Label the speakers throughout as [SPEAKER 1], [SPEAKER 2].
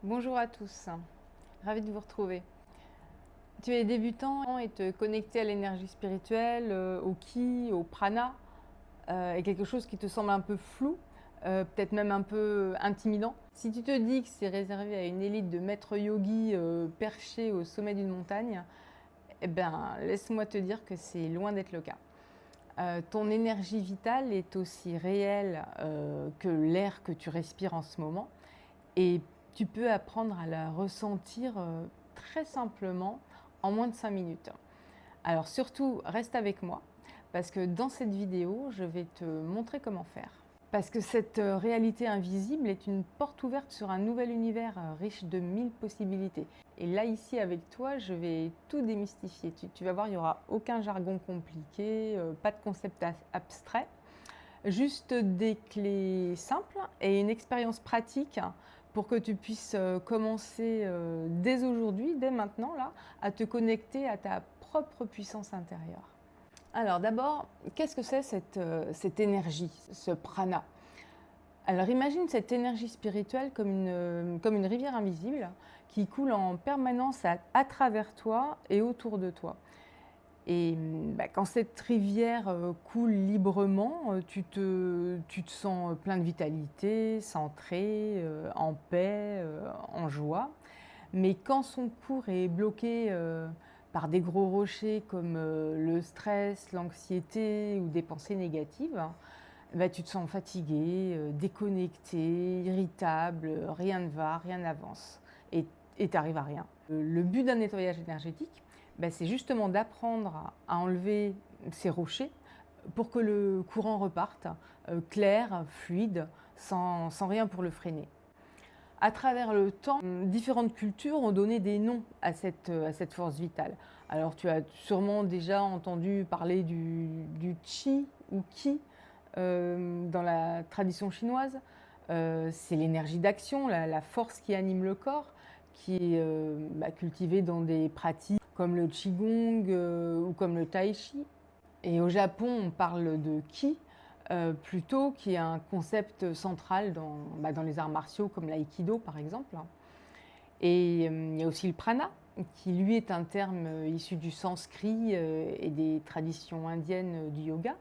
[SPEAKER 1] Bonjour à tous, ravi de vous retrouver. Tu es débutant et te connecter à l'énergie spirituelle, au ki, au prana, est quelque chose qui te semble un peu flou, peut-être même un peu intimidant. Si tu te dis que c'est réservé à une élite de maîtres yogis perchés au sommet d'une montagne, eh ben, laisse-moi te dire que c'est loin d'être le cas. Ton énergie vitale est aussi réelle que l'air que tu respires en ce moment. Et tu peux apprendre à la ressentir très simplement en moins de 5 minutes. Alors surtout, reste avec moi parce que dans cette vidéo, je vais te montrer comment faire. Parce que cette réalité invisible est une porte ouverte sur un nouvel univers riche de 1000 possibilités. Et là, ici, avec toi, je vais tout démystifier. Tu vas voir, il n'y aura aucun jargon compliqué, pas de concept abstrait, juste des clés simples et une expérience pratique pour que tu puisses commencer dès aujourd'hui, dès maintenant, là, à te connecter à ta propre puissance intérieure. Alors d'abord, qu'est-ce que c'est cette énergie, ce prana? Alors imagine cette énergie spirituelle comme une rivière invisible qui coule en permanence à travers toi et autour de toi. Et quand cette rivière coule librement, tu te sens plein de vitalité, centré, en paix, en joie. Mais quand son cours est bloqué par des gros rochers comme le stress, l'anxiété ou des pensées négatives, tu te sens fatigué, déconnecté, irritable, rien ne va, rien n'avance et tu n'arrives à rien. Le but d'un nettoyage énergétique, c'est justement d'apprendre à enlever ces rochers pour que le courant reparte clair, fluide, sans rien pour le freiner. À travers le temps, différentes cultures ont donné des noms à cette force vitale. Alors tu as sûrement déjà entendu parler du qi ou qi dans la tradition chinoise. C'est l'énergie d'action, la force qui anime le corps, qui est cultivée dans des pratiques comme le qigong ou comme le tai chi. Et au Japon, on parle de ki, plutôt, qui est un concept central dans les arts martiaux comme l'aïkido par exemple. Et il y a aussi le prana, qui lui est un terme issu du sanskrit et des traditions indiennes du yoga.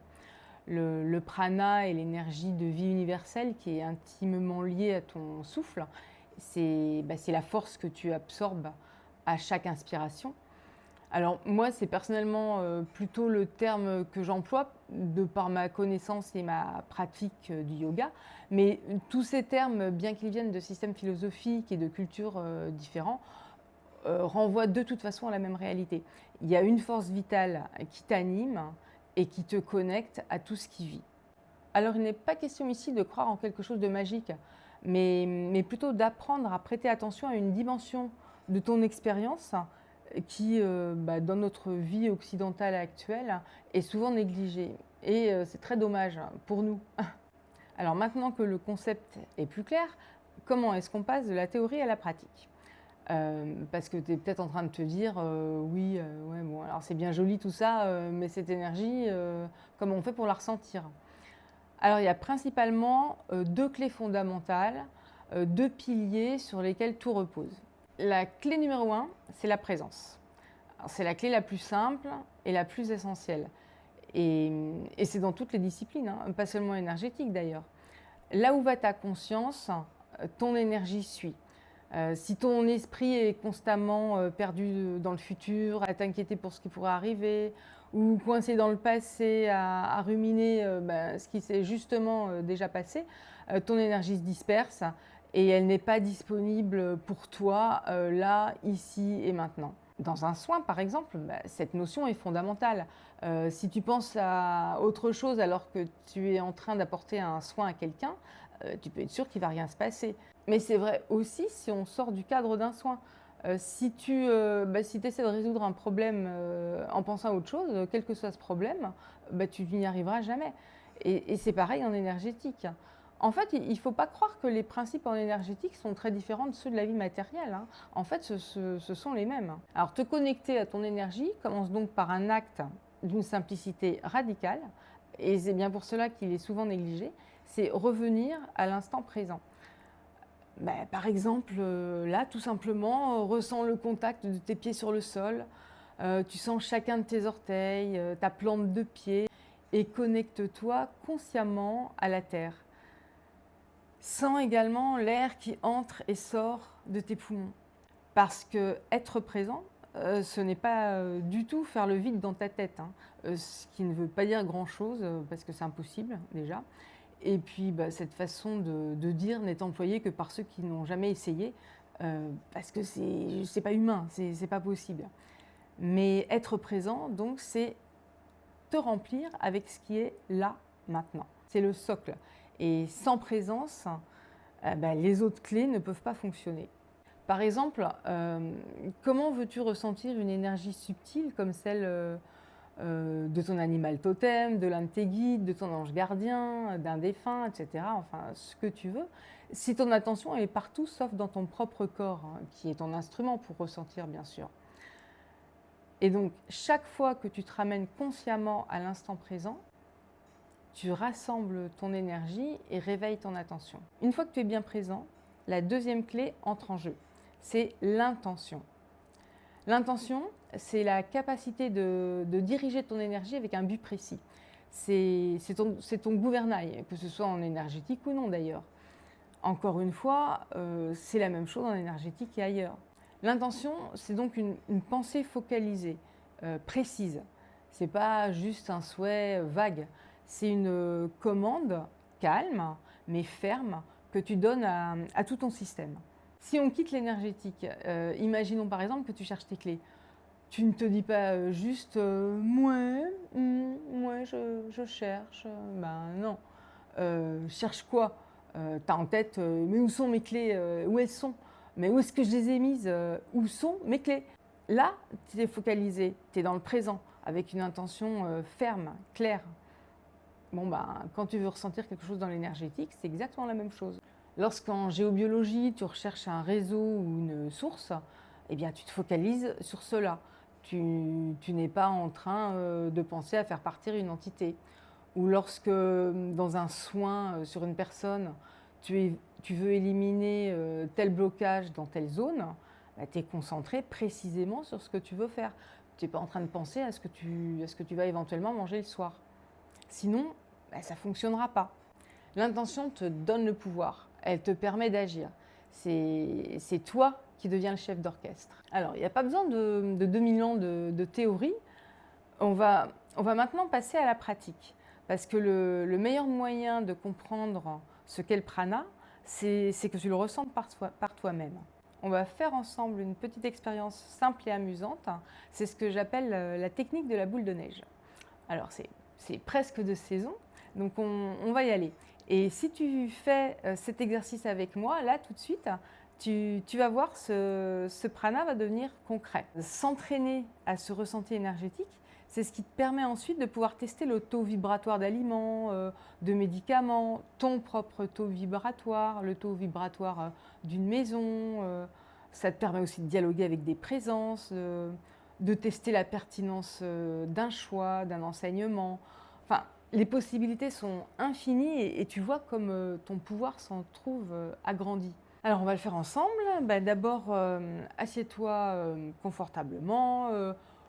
[SPEAKER 1] Le prana est l'énergie de vie universelle qui est intimement liée à ton souffle. C'est la force que tu absorbes à chaque inspiration. Alors moi, c'est personnellement plutôt le terme que j'emploie de par ma connaissance et ma pratique du yoga. Mais tous ces termes, bien qu'ils viennent de systèmes philosophiques et de cultures différents, renvoient de toute façon à la même réalité. Il y a une force vitale qui t'anime et qui te connecte à tout ce qui vit. Alors il n'est pas question ici de croire en quelque chose de magique, mais plutôt d'apprendre à prêter attention à une dimension de ton expérience qui, dans notre vie occidentale actuelle, est souvent négligée. Et c'est très dommage pour nous. Alors maintenant que le concept est plus clair, comment est-ce qu'on passe de la théorie à la pratique? Parce que tu es peut-être en train de te dire, oui, ouais, bon, alors c'est bien joli tout ça, mais cette énergie, comment on fait pour la ressentir? Alors il y a principalement deux clés fondamentales, deux piliers sur lesquels tout repose. La clé numéro un, c'est la présence. C'est la clé la plus simple et la plus essentielle. Et c'est dans toutes les disciplines, hein, pas seulement énergétique d'ailleurs. Là où va ta conscience, ton énergie suit. Si ton esprit est constamment perdu dans le futur, à t'inquiéter pour ce qui pourrait arriver, ou coincé dans le passé, à ruminer ce qui s'est justement déjà passé, ton énergie se disperse et elle n'est pas disponible pour toi là, ici et maintenant. Dans un soin, par exemple, cette notion est fondamentale. Si tu penses à autre chose alors que tu es en train d'apporter un soin à quelqu'un, tu peux être sûr qu'il ne va rien se passer. Mais c'est vrai aussi si on sort du cadre d'un soin. Si tu essaies de résoudre un problème en pensant à autre chose, quel que soit ce problème, tu n'y arriveras jamais. Et c'est pareil en énergétique. En fait, il ne faut pas croire que les principes en énergétique sont très différents de ceux de la vie matérielle, hein. En fait, ce sont les mêmes. Alors, te connecter à ton énergie commence donc par un acte d'une simplicité radicale, et c'est bien pour cela qu'il est souvent négligé, c'est revenir à l'instant présent. Par exemple, là, tout simplement, ressens le contact de tes pieds sur le sol, tu sens chacun de tes orteils, ta plante de pied et connecte-toi consciemment à la terre. Sens également l'air qui entre et sort de tes poumons. Parce que être présent, ce n'est pas du tout faire le vide dans ta tête, hein. Ce qui ne veut pas dire grand-chose, parce que c'est impossible déjà. Et puis cette façon de dire n'est employée que par ceux qui n'ont jamais essayé, parce que c'est pas humain, c'est pas possible. Mais être présent, donc, c'est te remplir avec ce qui est là, maintenant. C'est le socle. Et sans présence, les autres clés ne peuvent pas fonctionner. Par exemple, comment veux-tu ressentir une énergie subtile comme celle de ton animal totem, de l'un de tes guides, de ton ange gardien, d'un défunt, etc. Enfin, ce que tu veux, si ton attention est partout sauf dans ton propre corps, hein, qui est ton instrument pour ressentir, bien sûr. Et donc, chaque fois que tu te ramènes consciemment à l'instant présent, tu rassembles ton énergie et réveilles ton attention. Une fois que tu es bien présent, la deuxième clé entre en jeu. C'est l'intention. L'intention, c'est la capacité de diriger ton énergie avec un but précis. C'est ton gouvernail, que ce soit en énergétique ou non d'ailleurs. Encore une fois, c'est la même chose en énergétique et ailleurs. L'intention, c'est donc une pensée focalisée, précise. Ce n'est pas juste un souhait vague. C'est une commande calme, mais ferme, que tu donnes à tout ton système. Si on quitte l'énergétique, imaginons par exemple que tu cherches tes clés. Tu ne te dis pas juste ouais, je cherche. Non. Cherche quoi? Tu as en tête mais où sont mes clés? Où elles sont? Mais où est-ce que je les ai mises? Où sont mes clés? Là, tu es focalisé, tu es dans le présent, avec une intention ferme, claire. Quand tu veux ressentir quelque chose dans l'énergétique, c'est exactement la même chose. Lorsqu'en géobiologie, tu recherches un réseau ou une source, eh bien, tu te focalises sur cela. Tu n'es pas en train de penser à faire partir une entité. Ou lorsque, dans un soin sur une personne, tu veux éliminer tel blocage dans telle zone, tu es concentré précisément sur ce que tu veux faire. Tu n'es pas en train de penser à ce que tu vas éventuellement manger le soir. Sinon, ça ne fonctionnera pas. L'intention te donne le pouvoir, elle te permet d'agir. C'est toi qui deviens le chef d'orchestre. Alors, il n'y a pas besoin de 2000 ans de théorie. On va maintenant passer à la pratique. Parce que le meilleur moyen de comprendre ce qu'est le prana, c'est que tu le ressentes par toi-même. On va faire ensemble une petite expérience simple et amusante. C'est ce que j'appelle la technique de la boule de neige. Alors, c'est presque de saison, donc on va y aller. Et si tu fais cet exercice avec moi, là, tout de suite, tu vas voir, ce prana va devenir concret. S'entraîner à ce ressenti énergétique, c'est ce qui te permet ensuite de pouvoir tester le taux vibratoire d'aliments, de médicaments, ton propre taux vibratoire, le taux vibratoire d'une maison. Ça te permet aussi de dialoguer avec des présences, de tester la pertinence d'un choix, d'un enseignement. Enfin, les possibilités sont infinies et tu vois comme ton pouvoir s'en trouve agrandi. Alors, on va le faire ensemble. D'abord, assieds-toi confortablement,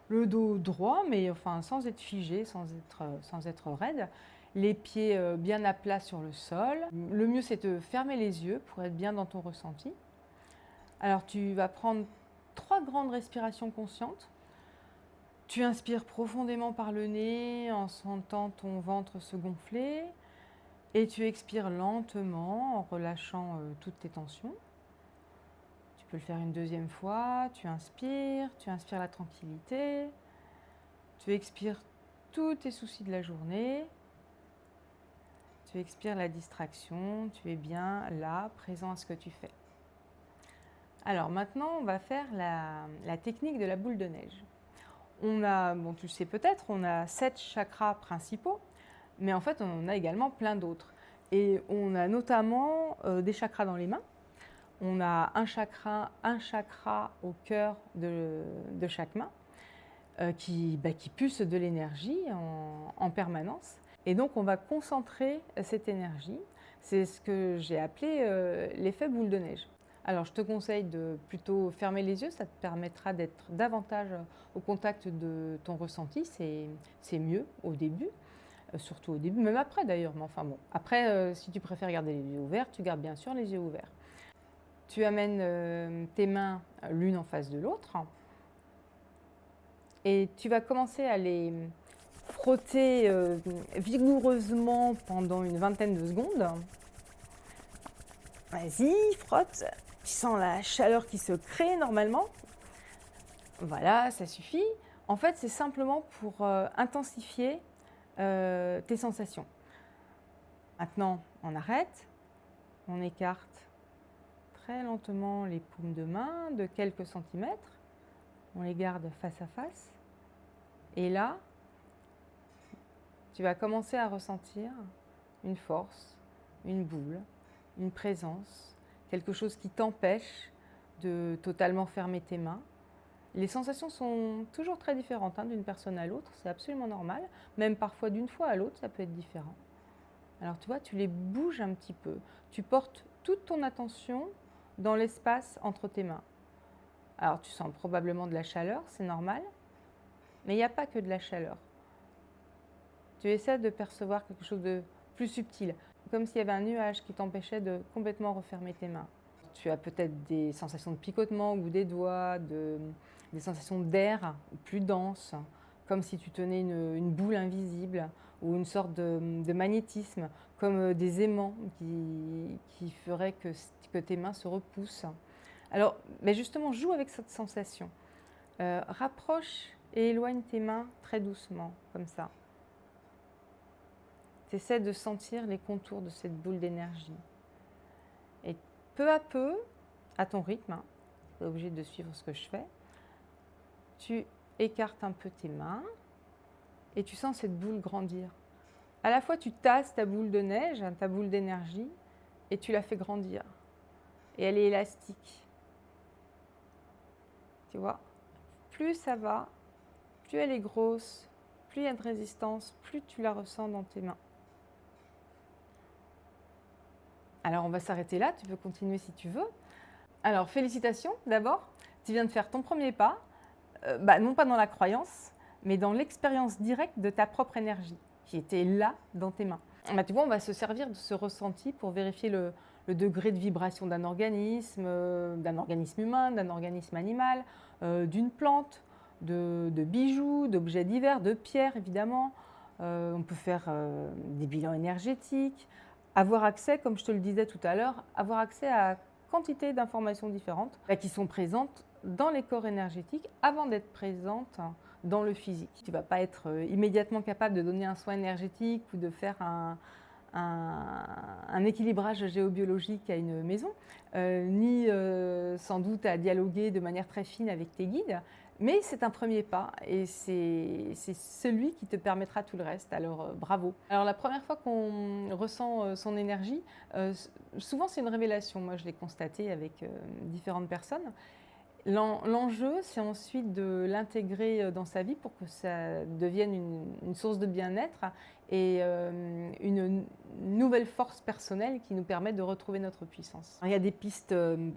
[SPEAKER 1] le dos droit, mais enfin sans être figé, sans être raide. Les pieds bien à plat sur le sol. Le mieux, c'est de fermer les yeux pour être bien dans ton ressenti. Alors, tu vas prendre 3 grandes respirations conscientes. Tu inspires profondément par le nez en sentant ton ventre se gonfler et tu expires lentement en relâchant toutes tes tensions. Tu peux le faire une deuxième fois. Tu inspires la tranquillité. Tu expires tous tes soucis de la journée. Tu expires la distraction. Tu es bien là, présent à ce que tu fais. Alors maintenant, on va faire la technique de la boule de neige. On a, tu le sais peut-être, on a 7 chakras principaux, mais en fait, on a également plein d'autres. Et on a notamment des chakras dans les mains. On a un chakra au cœur de chaque main qui pulse de l'énergie en permanence. Et donc, on va concentrer cette énergie C'est ce que j'ai appelé l'effet boule de neige. Alors, je te conseille de plutôt fermer les yeux, ça te permettra d'être davantage au contact de ton ressenti, c'est mieux au début, surtout au début, même après d'ailleurs, mais enfin bon. Après, si tu préfères garder les yeux ouverts, tu gardes bien sûr les yeux ouverts. Tu amènes tes mains l'une en face de l'autre et tu vas commencer à les frotter vigoureusement pendant une vingtaine de secondes. Vas-y, frotte. Tu sens la chaleur qui se crée normalement. Voilà, ça suffit. En fait, c'est simplement pour intensifier tes sensations. Maintenant, on arrête. On écarte très lentement les paumes de main de quelques centimètres. On les garde face à face. Et là, tu vas commencer à ressentir une force, une boule, une présence, quelque chose qui t'empêche de totalement fermer tes mains. Les sensations sont toujours très différentes d'une personne à l'autre, c'est absolument normal. Même parfois d'une fois à l'autre, ça peut être différent. Alors tu vois, tu les bouges un petit peu. Tu portes toute ton attention dans l'espace entre tes mains. Alors tu sens probablement de la chaleur, c'est normal, mais il n'y a pas que de la chaleur. Tu essaies de percevoir quelque chose de plus subtil, comme s'il y avait un nuage qui t'empêchait de complètement refermer tes mains. Tu as peut-être des sensations de picotement au bout des doigts, des sensations d'air plus dense, comme si tu tenais une boule invisible ou une sorte de magnétisme, comme des aimants qui feraient que tes mains se repoussent. Alors, mais justement, joue avec cette sensation. Rapproche et éloigne tes mains très doucement, comme ça. Tu essaies de sentir les contours de cette boule d'énergie. Et peu à peu, à ton rythme, tu n'es pas obligé de suivre ce que je fais, tu écartes un peu tes mains et tu sens cette boule grandir. À la fois, tu tasses ta boule de neige, ta boule d'énergie, et tu la fais grandir. Et elle est élastique. Tu vois, plus ça va, plus elle est grosse, plus il y a de résistance, plus tu la ressens dans tes mains. Alors, on va s'arrêter là, tu peux continuer si tu veux. Alors, félicitations d'abord, tu viens de faire ton premier pas, non pas dans la croyance, mais dans l'expérience directe de ta propre énergie, qui était là dans tes mains. Tu vois, on va se servir de ce ressenti pour vérifier le degré de vibration d'un organisme humain, d'un organisme animal, d'une plante, de bijoux, d'objets divers, de pierres évidemment. On peut faire des bilans énergétiques, avoir accès, comme je te le disais tout à l'heure, avoir accès à quantité d'informations différentes qui sont présentes dans les corps énergétiques avant d'être présentes dans le physique. Tu ne vas pas être immédiatement capable de donner un soin énergétique ou de faire un équilibrage géobiologique à une maison, ni sans doute à dialoguer de manière très fine avec tes guides, mais c'est un premier pas et c'est celui qui te permettra tout le reste, alors bravo. Alors la première fois qu'on ressent son énergie, souvent c'est une révélation, moi je l'ai constaté avec différentes personnes. L'enjeu, c'est ensuite de l'intégrer dans sa vie pour que ça devienne une source de bien-être et une nouvelle force personnelle qui nous permet de retrouver notre puissance. Alors, il y a des pistes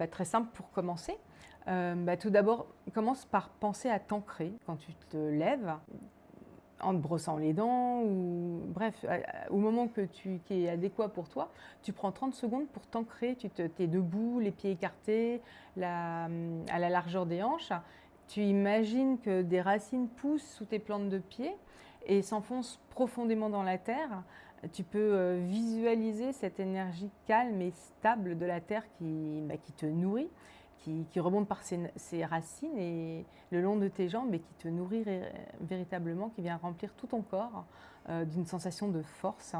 [SPEAKER 1] très simples pour commencer. Tout d'abord, commence par penser à t'ancrer quand tu te lèves, en te brossant les dents, ou bref, au moment qui est adéquat pour toi, tu prends 30 secondes pour t'ancrer, tu es debout, les pieds écartés, à la largeur des hanches. Tu imagines que des racines poussent sous tes plantes de pied et s'enfoncent profondément dans la terre. Tu peux visualiser cette énergie calme et stable de la terre qui te nourrit, qui remonte par ses racines et le long de tes jambes et qui te nourrit véritablement, qui vient remplir tout ton corps d'une sensation de force.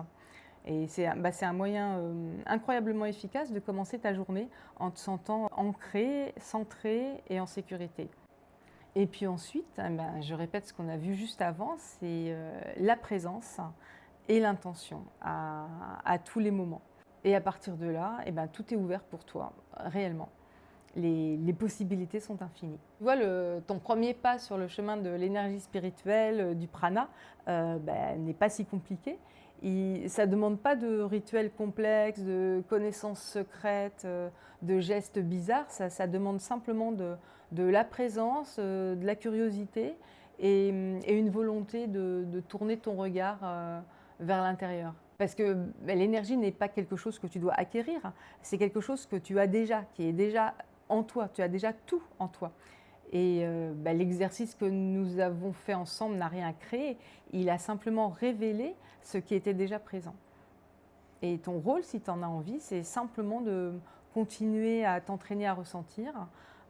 [SPEAKER 1] Et c'est un moyen incroyablement efficace de commencer ta journée en te sentant ancré, centré et en sécurité. Et puis ensuite, je répète ce qu'on a vu juste avant, c'est la présence et l'intention à tous les moments. Et à partir de là, tout est ouvert pour toi, réellement. Les possibilités sont infinies. Tu vois, ton premier pas sur le chemin de l'énergie spirituelle, du prana, n'est pas si compliqué. Ça ne demande pas de rituels complexes, de connaissances secrètes, de gestes bizarres. Ça demande simplement de la présence, de la curiosité et une volonté de tourner ton regard vers l'intérieur. Parce que l'énergie n'est pas quelque chose que tu dois acquérir, c'est quelque chose que tu as déjà, qui est déjà en toi. Tu as déjà tout en toi. Et l'exercice que nous avons fait ensemble n'a rien créé, il a simplement révélé ce qui était déjà présent. Et ton rôle, si tu en as envie, c'est simplement de continuer à t'entraîner à ressentir,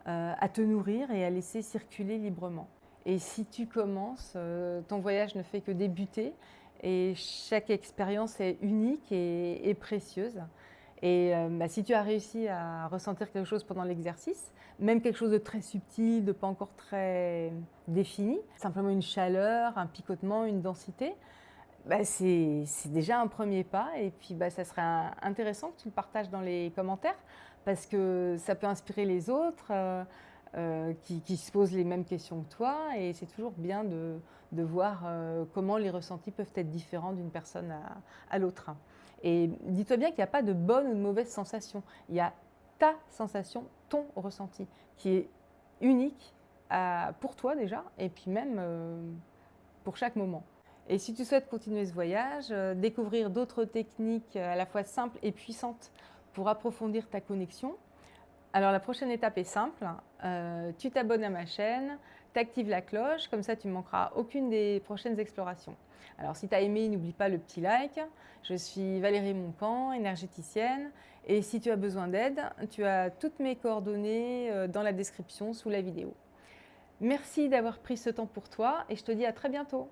[SPEAKER 1] à te nourrir et à laisser circuler librement. Et si tu commences, ton voyage ne fait que débuter et chaque expérience est unique et précieuse. Et si tu as réussi à ressentir quelque chose pendant l'exercice, même quelque chose de très subtil, de pas encore très défini, simplement une chaleur, un picotement, une densité, c'est déjà un premier pas. Et puis ça serait intéressant que tu le partages dans les commentaires parce que ça peut inspirer les autres qui se posent les mêmes questions que toi. Et c'est toujours bien de voir comment les ressentis peuvent être différents d'une personne à l'autre. Et dis-toi bien qu'il n'y a pas de bonne ou de mauvaise sensation. Il y a ta sensation, ton ressenti, qui est unique pour toi déjà, et puis même pour chaque moment. Et si tu souhaites continuer ce voyage, découvrir d'autres techniques à la fois simples et puissantes pour approfondir ta connexion, alors la prochaine étape est simple. Tu t'abonnes à ma chaîne, tu actives la cloche, comme ça tu ne manqueras aucune des prochaines explorations. Alors si tu as aimé, n'oublie pas le petit like. Je suis Valérie Moncamp, énergéticienne. Et si tu as besoin d'aide, tu as toutes mes coordonnées dans la description sous la vidéo. Merci d'avoir pris ce temps pour toi et je te dis à très bientôt.